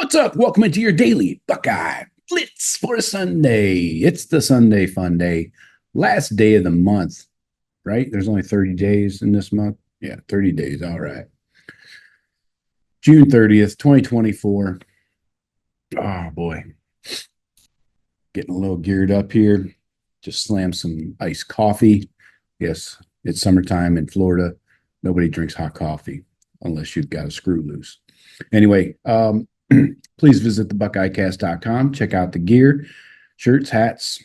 What's up? Welcome into your Daily Buckeye Blitz for Sunday. It's the Sunday fun day, last day of the month, right? There's only 30 days in this month. Yeah, 30 days. All right. June 30th, 2024. Oh, boy. Getting a little geared up here. Just slam some iced coffee. Yes, it's summertime in Florida. Nobody drinks hot coffee unless you've got a screw loose. Anyway, please visit thebuckeyecast.com. Check out the gear, shirts, hats,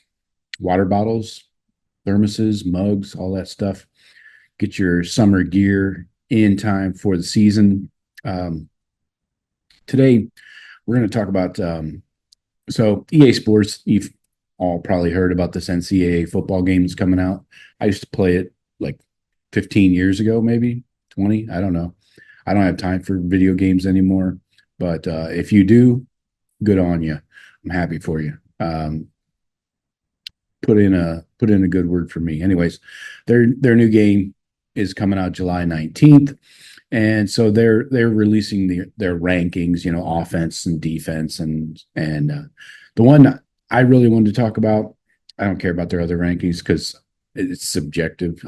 water bottles, thermoses, mugs, all that stuff. Get your summer gear in time for the season. Today, we're going to talk about EA Sports. You've all probably heard about this NCAA football game that's coming out. I used to play it like 15 years ago, maybe 20. I don't know. I don't have time for video games anymore. But if you do, good on you. I'm happy for you. Put in a good word for me. Anyways, their new game is coming out July 19th. And so they're releasing their rankings, offense and defense, and the one I really wanted to talk about. I don't care about their other rankings because it's subjective.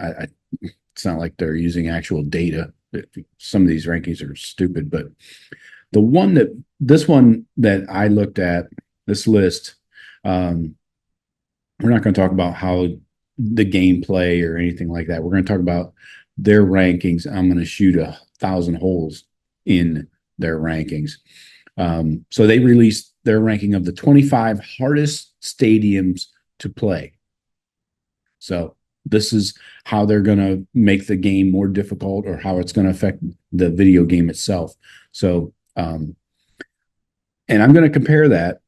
It's not like they're using actual data. Some of these rankings are stupid, but this one that I looked at, this list, we're not going to talk about how the gameplay or anything like that. We're going to talk about their rankings. I'm going to shoot 1,000 holes in their rankings. So they released their ranking of the 25 hardest stadiums to play. So this is how they're going to make the game more difficult, or how it's going to affect the video game itself. So, and I'm going to compare that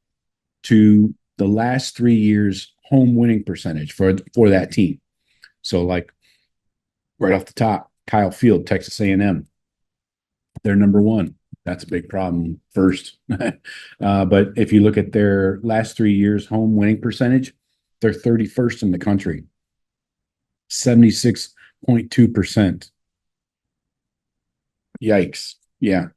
to the last 3 years home winning percentage for that team. So, like right off the top, Kyle Field, Texas A&M, they're number one. That's a big problem first. But if you look at their last 3 years home winning percentage, they're 31st in the country, 76.2%. Yikes. Yeah.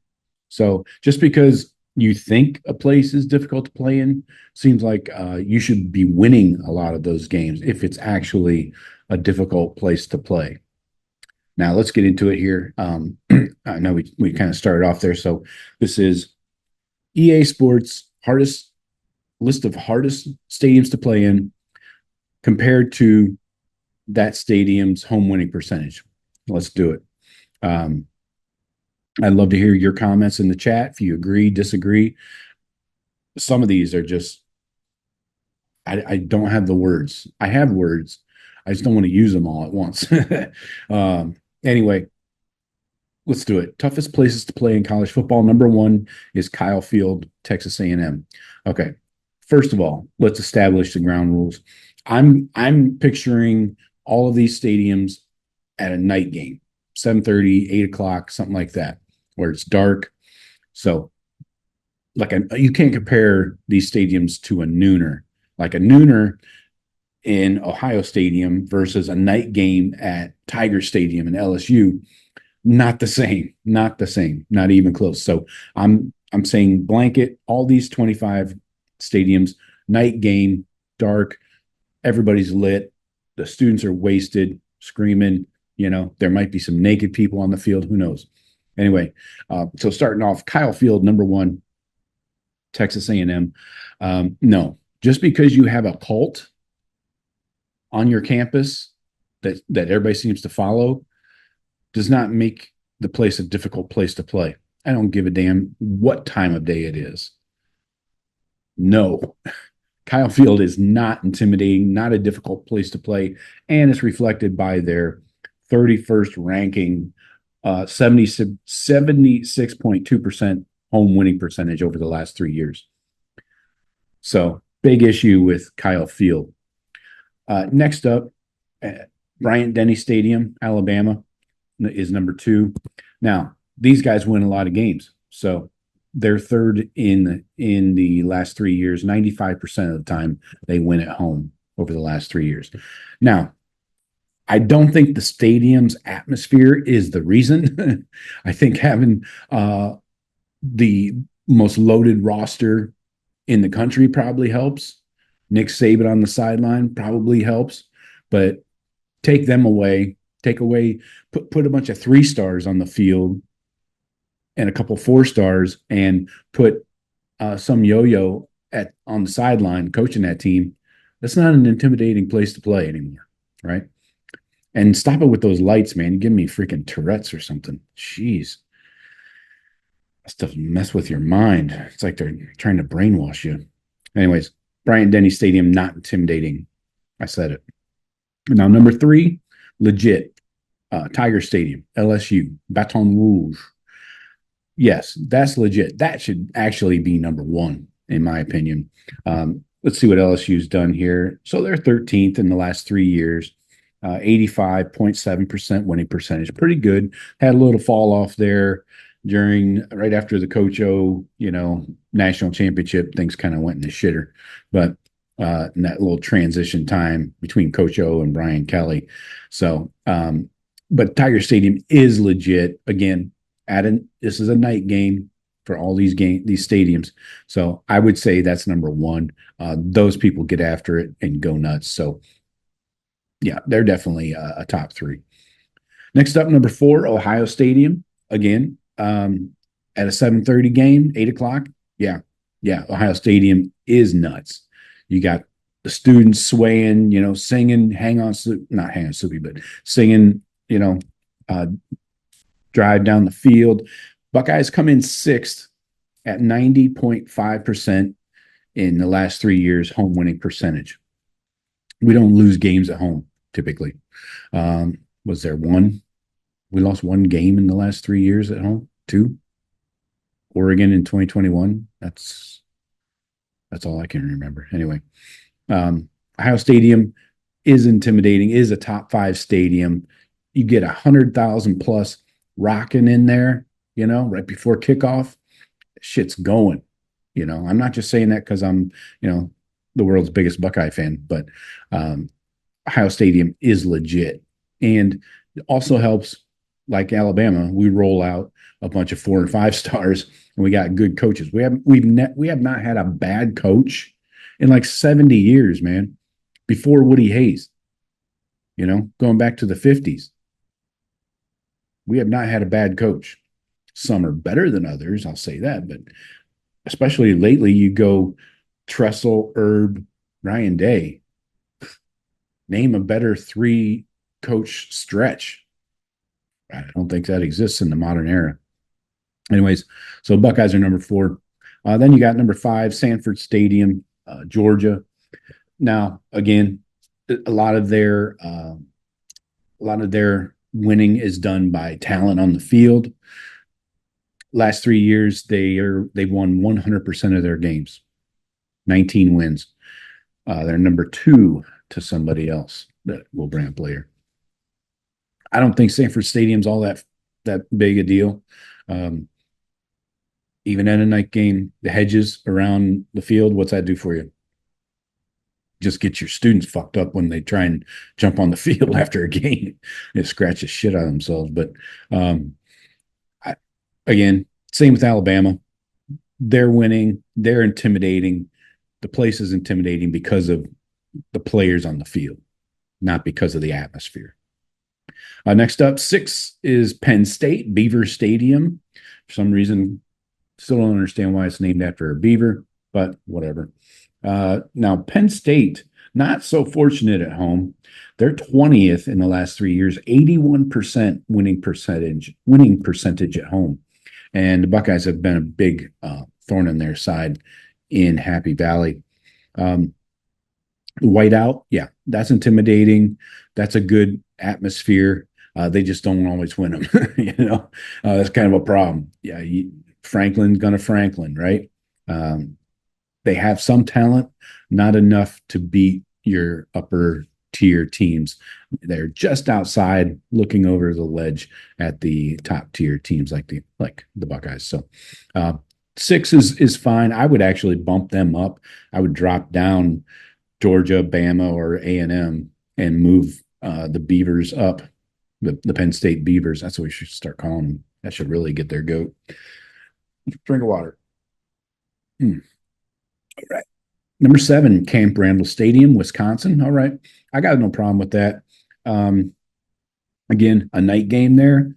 So just because you think a place is difficult to play in, seems like you should be winning a lot of those games if it's actually a difficult place to play. Now let's get into it here. I know we kind of started off there. So this is EA Sports list of hardest stadiums to play in compared to that stadium's home winning percentage. Let's do it. I'd love to hear your comments in the chat if you agree, disagree. Some of these are just, I don't have the words. I have words. I just don't want to use them all at once. Anyway, let's do it. Toughest places to play in college football. Number one is Kyle Field, Texas A&M. Okay. First of all, let's establish the ground rules. I'm picturing all of these stadiums at a night game, 7:30, 8 o'clock, something like that, where it's dark. So you can't compare these stadiums to a nooner. Like a nooner in Ohio Stadium versus a night game at Tiger Stadium in LSU, not the same, not even close. So I'm saying blanket all these 25 stadiums, night game, dark, everybody's lit, the students are wasted, screaming, there might be some naked people on the field, who knows. Anyway, so starting off, Kyle Field, number one, Texas A&M. No, just because you have a cult on your campus that everybody seems to follow does not make the place a difficult place to play. I don't give a damn what time of day it is. No, Kyle Field is not intimidating, not a difficult place to play, and it's reflected by their 31st ranking, 76.2% home winning percentage over the last 3 years. So big issue with Kyle Field. Next up, Bryant-Denny Stadium, Alabama, is number two. Now, these guys win a lot of games. So they're third in the last 3 years. 95% of the time they win at home over the last 3 years. Now, I don't think the stadium's atmosphere is the reason. I think having the most loaded roster in the country probably helps. Nick Saban on the sideline probably helps, but take them away, put a bunch of 3 stars on the field and a couple 4 stars, and put some yo-yo at on the sideline coaching that team. That's not an intimidating place to play anymore, right? And stop it with those lights, man. You give me freaking Tourette's or something. Jeez. That stuff mess with your mind. It's like they're trying to brainwash you. Anyways, Bryant-Denny Stadium, not intimidating. I said it. Now, number 3, legit. Tiger Stadium, LSU, Baton Rouge. Yes, that's legit. That should actually be number 1, in my opinion. Let's see what LSU's done here. So they're 13th in the last 3 years. 85.7% winning percentage. Pretty good. Had a little fall off there right after the Coach O, national championship. Things kind of went in the shitter. But in that little transition time between Coach O and Brian Kelly. So, but Tiger Stadium is legit. Again, this is a night game for all these stadiums. So I would say that's number 1. Those people get after it and go nuts. So yeah, they're definitely a top 3. Next up, number 4, Ohio Stadium. Again, at a 7:30 game, 8 o'clock. Yeah. Ohio Stadium is nuts. You got the students swaying, singing, not hang on, Soupy, but singing, drive down the field. Buckeyes come in 6th at 90.5% in the last 3 years home winning percentage. We don't lose games at home typically. Was there one? We lost 1 game in the last 3 years at home. 2. Oregon in 2021. That's all I can remember. Anyway, Ohio Stadium is intimidating. Is a top 5 stadium. You get 100,000 plus rocking in there. Right before kickoff, shit's going. I'm not just saying that because I'm, the world's biggest Buckeye fan, but Ohio Stadium is legit. And it also helps, like Alabama, we roll out a bunch of 4 and 5 stars, and we got good coaches. We have not had a bad coach in like 70 years, man. Before Woody Hayes, going back to the 50s. We have not had a bad coach. Some are better than others, I'll say that, but especially lately, you go Tressel, Herb, Ryan Day. Name a better 3-coach stretch. I don't think that exists in the modern era. Anyways, so Buckeyes are number 4. Then you got number 5, Sanford Stadium, Georgia. Now, again, a lot of their winning is done by talent on the field. Last 3 years, they've won 100% of their games, 19 wins. They're number 2 to somebody else that we'll bring up later. I don't think Sanford Stadium's all that big a deal. Even at a night game, the hedges around the field, what's that do for you? Just get your students fucked up when they try and jump on the field after a game. They scratch the shit out of themselves. But again, same with Alabama. They're winning. They're intimidating. The place is intimidating because of the players on the field, not because of the atmosphere. Next up, 6 is Penn State, Beaver Stadium. For some reason, still don't understand why it's named after a beaver, but whatever. Now, Penn State, not so fortunate at home. They're 20th in the last 3 years, 81% winning percentage at home. And the Buckeyes have been a big thorn in their side in Happy Valley. Whiteout, yeah, that's intimidating. That's a good atmosphere. They just don't always win them. That's kind of a problem. Yeah, Franklin's gonna Franklin, right? They have some talent, not enough to beat your upper tier teams. They're just outside looking over the ledge at the top tier teams like the Buckeyes. So 6 is fine. I would actually bump them up. I would drop down Georgia, Bama, or A&M and move the Beavers up, the Penn State Beavers. That's what we should start calling them. That should really get their goat. Drink of water. Hmm. All right. Number 7, Camp Randall Stadium, Wisconsin. All right. I got no problem with that. Um, Again, a night game there,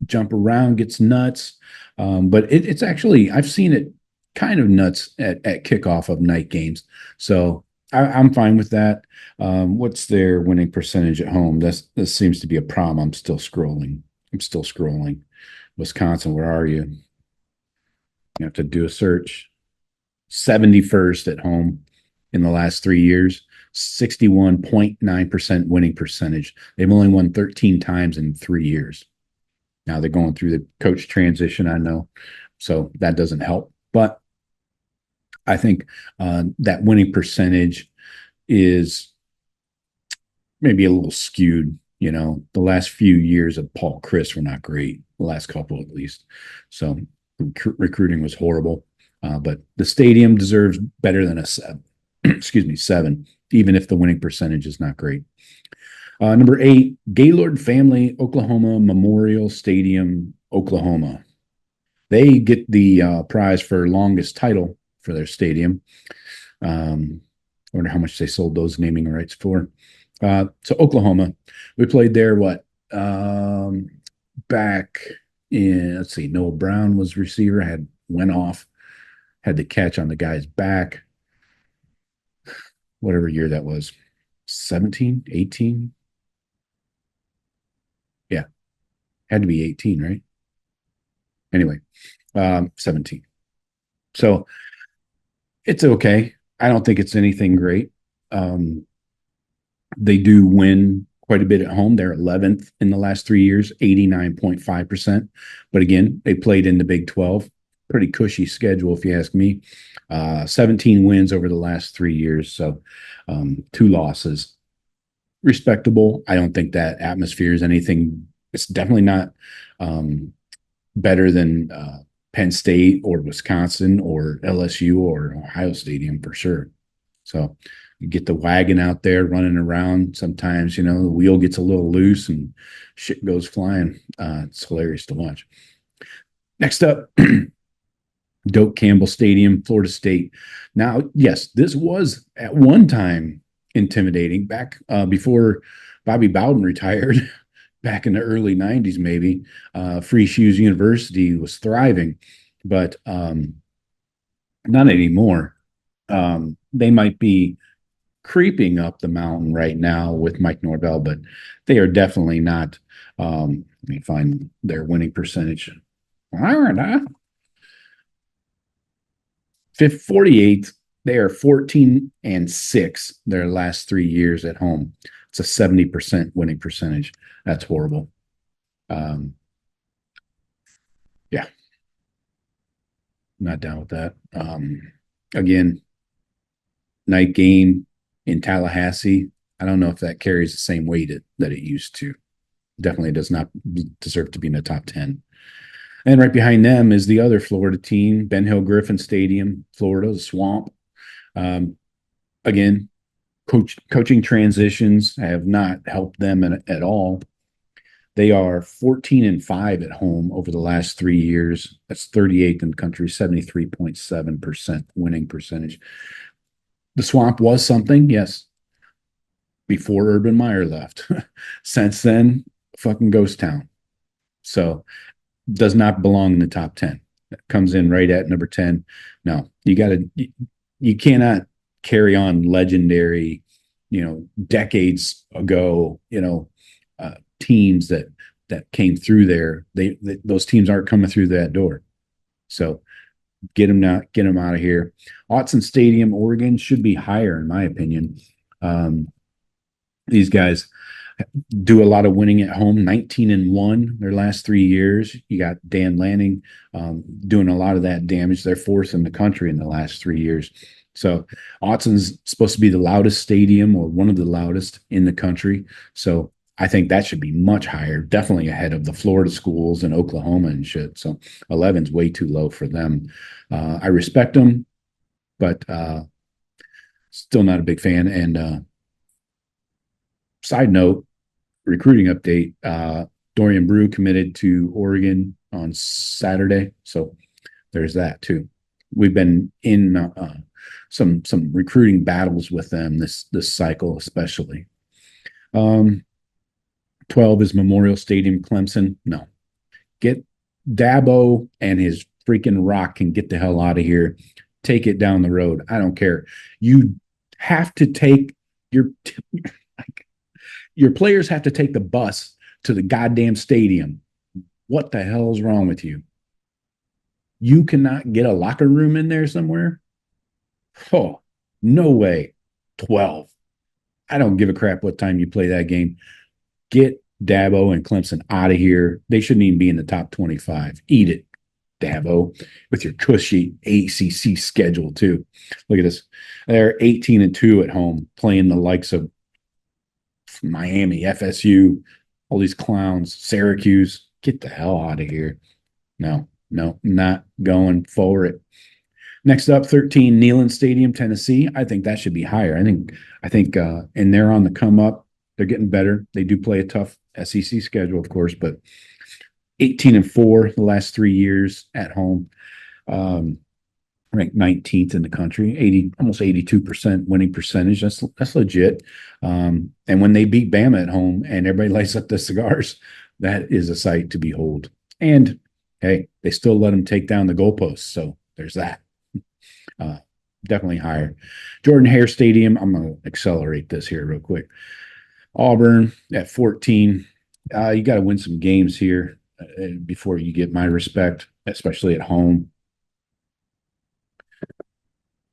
jump around, gets nuts. But it's actually, I've seen it kind of nuts at kickoff of night games. So I'm fine with that. What's their winning percentage at home? This seems to be a problem. I'm still scrolling. Wisconsin, where are you? You have to do a search. 71st at home in the last 3 years, 61.9% winning percentage. They've only won 13 times in 3 years. Now they're going through the coach transition, I know. So that doesn't help. But I think that winning percentage is maybe a little skewed. The last few years of Paul Chris were not great, the last couple at least. So recruiting was horrible. But the stadium deserves better than a 7, excuse me, 7, even if the winning percentage is not great. Number 8, Gaylord Family Oklahoma Memorial Stadium, Oklahoma. They get the prize for longest title for their stadium. I wonder how much they sold those naming rights for. So Oklahoma, we played there. Back in, let's see, Noah Brown was receiver, went off, had the catch on the guy's back. Whatever year that was, 17, 18. Yeah, had to be 18, right? Anyway, 17. So it's okay. I don't think it's anything great. They do win quite a bit at home. They're 11th in the last 3 years, 89.5%. But again, they played in the Big 12. Pretty cushy schedule, if you ask me. 17 wins over the last 3 years. So 2 losses. Respectable. I don't think that atmosphere is anything. It's definitely not better than Penn State or Wisconsin or LSU or Ohio Stadium for sure. So you get the wagon out there running around. Sometimes, the wheel gets a little loose and shit goes flying. It's hilarious to watch. Next up, Doak Campbell Stadium, Florida State. Now, yes, this was at one time intimidating back before Bobby Bowden retired back in the early 90s, maybe. Free Shoes University was thriving, but not anymore. They might be creeping up the mountain right now with Mike Norvell, but they are definitely not. Let me find their winning percentage. 48. They are 14-6 their last 3 years at home. It's a 70% winning percentage. That's horrible. Yeah, not down with that. Again, night game in Tallahassee. I don't know if that carries the same weight that it used to. Definitely does not deserve to be in the top 10. And right behind them is the other Florida team, Ben Hill Griffin Stadium, Florida, the Swamp. Again, coaching transitions have not helped them at all. They are 14-5 at home over the last 3 years. That's 38th in the country, 73.7% winning percentage. The Swamp was something, yes, before Urban Meyer left. Since then, fucking ghost town. So does not belong in the top 10. Comes in right at number 10. No, you cannot carry on legendary, decades ago, teams that came through there. Those teams aren't coming through that door. So get them out of here. Autzen Stadium, Oregon should be higher in my opinion. These guys do a lot of winning at home, 19-1 their last 3 years. You got Dan Lanning doing a lot of that damage. They're 4th in the country in the last 3 years. So Autzen's supposed to be the loudest stadium or one of the loudest in the country. So I think that should be much higher, definitely ahead of the Florida schools and Oklahoma and shit. So 11's way too low for them. I respect them, but still not a big fan. And side note, recruiting update, Dorian Brew committed to Oregon on Saturday. So there's that too. We've been in some recruiting battles with them this cycle, especially. 12 is Memorial Stadium, Clemson. No, get Dabo and his freaking rock can get the hell out of here. Take it down the road. I don't care. You have to take your your players have to take the bus to the goddamn stadium. What the hell is wrong with you? You cannot get a locker room in there somewhere? Oh, no way. 12. I don't give a crap what time you play that game. Get Dabo and Clemson out of here. They shouldn't even be in the top 25. Eat it, Dabo, with your cushy ACC schedule, too. Look at this. They're 18-2 at home, playing the likes of Miami, FSU, all these clowns, Syracuse. Get the hell out of here. No, not going for it. Next up, 13, Neyland Stadium, Tennessee. I think that should be higher. I think, and they're on the come up. They're getting better. They do play a tough SEC schedule, of course, but 18-4 the last 3 years at home. Ranked 19th in the country, almost 82% winning percentage. That's legit. And when they beat Bama at home and everybody lights up the cigars, that is a sight to behold. And hey, they still let them take down the goalposts. So there's that. Definitely higher. Jordan Hare Stadium. I'm going to accelerate this here real quick. Auburn at 14. You got to win some games here before you get my respect, especially at home.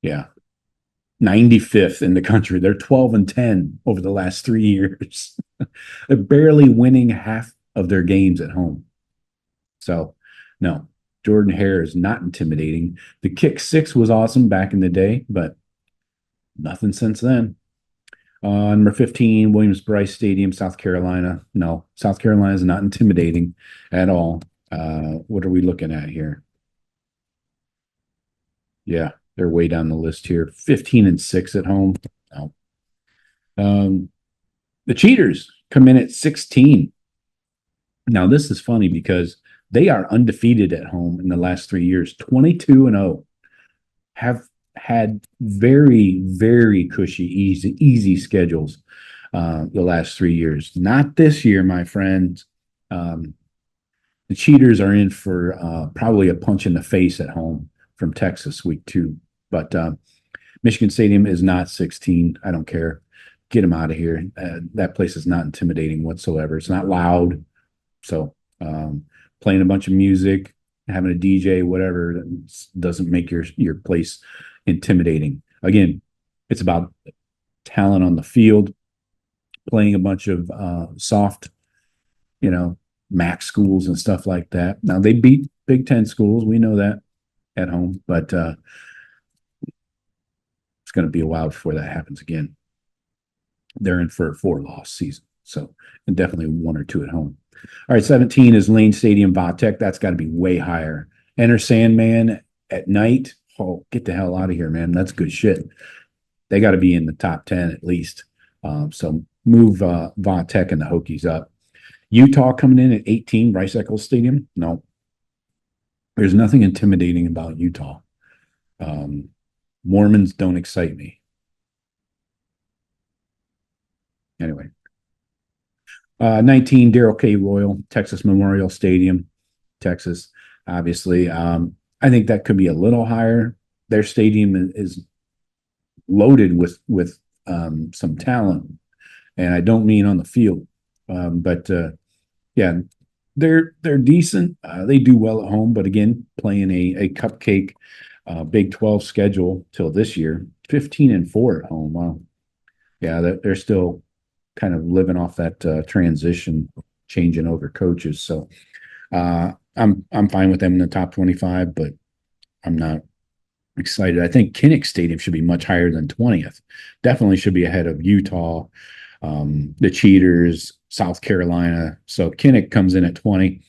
Yeah. 95th in the country. They're 12-10 over the last 3 years. They're barely winning half of their games at home. So, no, Jordan Hare is not intimidating. The kick six was awesome back in the day, but nothing since then. Number 15, Williams-Brice Stadium, South Carolina. No, South Carolina is not intimidating at all. What are we looking at here? Yeah, they're way down the list here. 15-6 at home. No. The Cheaters come in at 16. Now, this is funny because they are undefeated at home in the last 3 years, 22-0. Have had very, very cushy, easy schedules the last 3 years. Not this year, my friends. The Cheaters are in for probably a punch in the face at home from Texas week 2. But Michigan Stadium is not 16. I don't care. Get them out of here. That place is not intimidating whatsoever. It's not loud. So playing a bunch of music, having a DJ, whatever, doesn't make your place intimidating. Again, it's about talent on the field, playing a bunch of soft, MAC schools and stuff like that. Now, they beat Big Ten schools. We know that at home, but it's going to be a while before that happens again. They're in for a 4-loss season, so and definitely 1 or 2 at home. All right, 17 is Lane Stadium, Vatech. That's got to be way higher. Enter Sandman at night. Oh, get the hell out of here, man. That's good shit. They got to be in the top 10 at least. So move Vatech and the Hokies up. Utah coming in at 18, Rice Eccles Stadium. No. There's nothing intimidating about Utah. Mormons don't excite me. Anyway. 19, Darrell K. Royal, Texas Memorial Stadium, Texas, obviously. I think that could be a little higher. Their stadium is loaded with some talent, and I don't mean on the field. But yeah, they're decent. They do well at home, but again, playing a cupcake Big 12 schedule till this year, 15-4 at home. Wow. Yeah, they're still kind of living off that transition, changing over coaches. So I'm fine with them in the top 25, but I'm not excited. I think Kinnick Stadium should be much higher than 20th. Definitely should be ahead of Utah, the Cheaters, South Carolina. So Kinnick comes in at 20,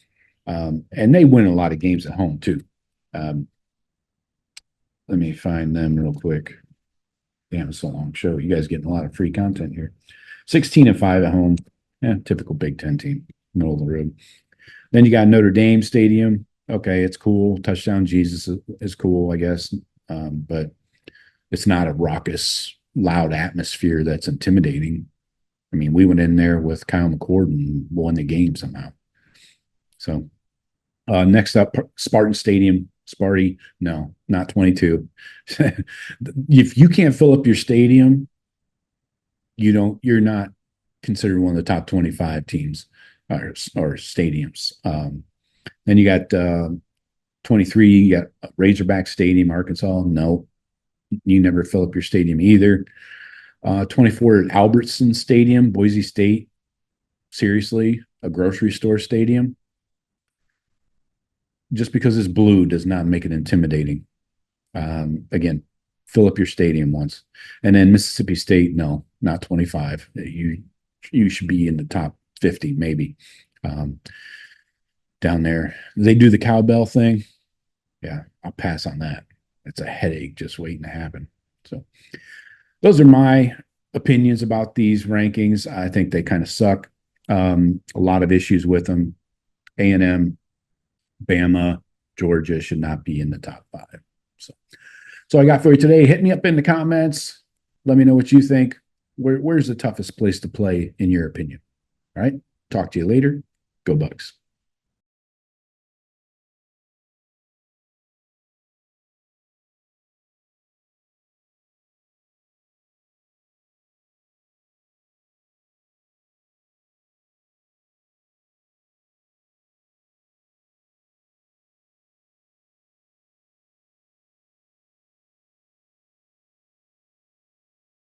and they win a lot of games at home too. Let me find them real quick. Damn, it's a long show. You guys getting a lot of free content here. 16-5 at home. Yeah, typical Big Ten team, middle of the road. Then you got Notre Dame Stadium. Okay, it's cool. Touchdown Jesus is cool, I guess. But it's not a raucous, loud atmosphere that's intimidating. I mean, we went in there with Kyle McCord and won the game somehow. So next up, Spartan Stadium. Sparty, no, not 22. If you can't fill up your stadium, you're not considered one of the top 25 teams or stadiums. Then you got 23, you got Razorback Stadium, Arkansas. No, you never fill up your stadium either. 24 Albertson Stadium, Boise State. Seriously, a grocery store stadium. Just because it's blue does not make it intimidating. Again, fill up your stadium once. And then Mississippi State, no, not 25. You should be in the top 50, maybe. Down there, they do the cowbell thing. Yeah, I'll pass on that. It's a headache just waiting to happen. So those are my opinions about these rankings. I think they kind of suck. A lot of issues with them. A&M, Bama, Georgia should not be in the top 5. So I got for you today. Hit me up in the comments. Let me know what you think. Where's the toughest place to play in your opinion? All right. Talk to you later. Go Bucks.